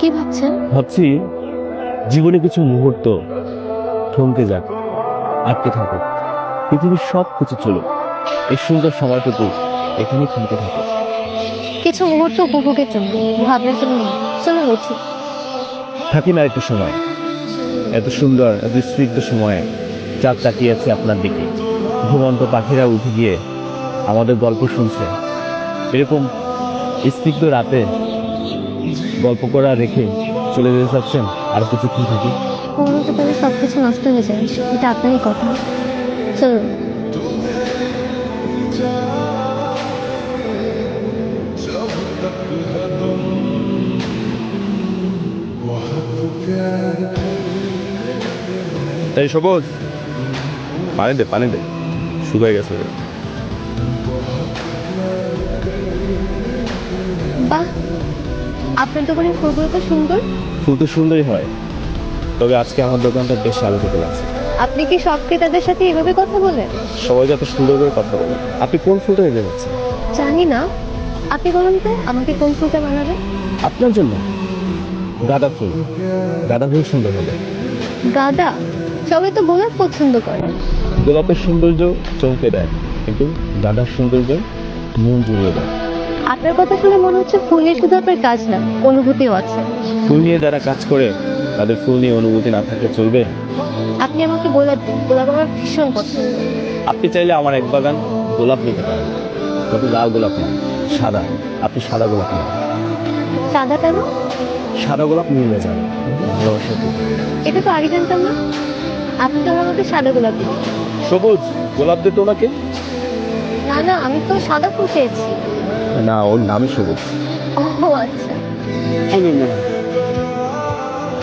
কি ভাবছেন? ভাবছি জীবনে কিছু মুহূর্ত থমকে যাক, আটকে থাকুক, পৃথিবীর সব কিছু চলুক, এই সুন্দর সময়টুকু এখানেই থমকে থাকে। কিছু মুহূর্ত উপভোগের জন্য, ভাবনার জন্য নয়। চলুন উঠি। থাকি না একটু সময়, এত সুন্দর এত স্নিগ্ধ সময়ে চাঁদ তাকিয়ে আছে আপনার দিকে, ঘুমন্ত পাখিরা উঠে গিয়ে আমাদের গল্প শুনছে। এরকম স্নিগ্ধ রাতে গল্প করা রেখে চলে যেতে চাচ্ছেন আর কিছুক্ষণ থাকি। কোনো হতে পারে সবকিছু নষ্ট হয়ে যায়, এটা আপনারই কথা। চলুন। তাই সবুজ, পানি দে পানি দে, শুকাই গেছে। বাহ, আপনার দোকানের ফুলগুলো তো সুন্দর। ফুল তো সুন্দরই হয়, তবে আজকে আমার দোকানটা বেশ আলোকিত লাগছে। আপনি কি সব ক্রেতাদের সাথে এভাবে কথা বলেন? সবাই যত সুন্দর করে কথা বলে। আপনি কোন ফুলটা নিতে যাচ্ছেন? জানি না। আপনি বলুন তো আমাকে কোন ফুলটা বানাবে? আপনার জন্য গাঁদা ফুল, গাঁদা ফুল সুন্দর হবে। গাঁদা? সবাই তো গোলাপ পছন্দ করে। গোলাপের সৌন্দর্য চমকে দেয়, কিন্তু গাঁদার সৌন্দর্য মন জুড়িয়ে দেয়। আপনার কথা শুনে মনে হচ্ছে ফুল নিয়ে শুধু আপনার কাজ না, অনুভূতিও আছে। ফুল নিয়ে যারা কাজ করে তাদের ফুল নিয়ে অনুভূতি না থাকলে চলবে? আপনি আমাকে গোলাপ দিন, গোলাপ আমার ভীষণ পছন্দ। আপনি চাইলে আমার এক বাগান গোলাপ নিতে পারেন, তবে লাল গোলাপ না, সাদা। আপনি সাদা গোলাপ না, সাদা কেন? সাদা গোলাপ মিলে যাবে ভালোবাসার প্রতীক। এটা তো আগে জানতাম না। আপনি তো আমাকে সাদা গোলাপ দিন। সবুজ গোলাপ দিত ওনাকে? না না, আমি তো সাদা ফুল চেয়েছি। না, ওর নামই সবুজ। ও আচ্ছা।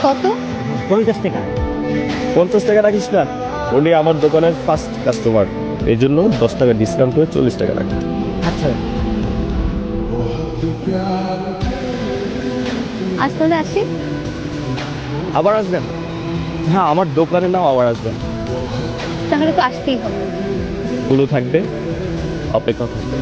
কত? 50 টাকা। 50 টাকা রাখিস না, উনি আমার দোকানের ফার্স্ট কাস্টমার, এই জন্য 10 টাকা ডিসকাউন্ট করে 40 টাকা রাখি। আচ্ছা, আজ তাহলে আসি। আবার আসবেন? হ্যাঁ, আমার দোকানের নাম আবার আসবেন। তাহলে তো আসতেই হবে। ফুলও থাকবে, অপেক্ষা থাকবে।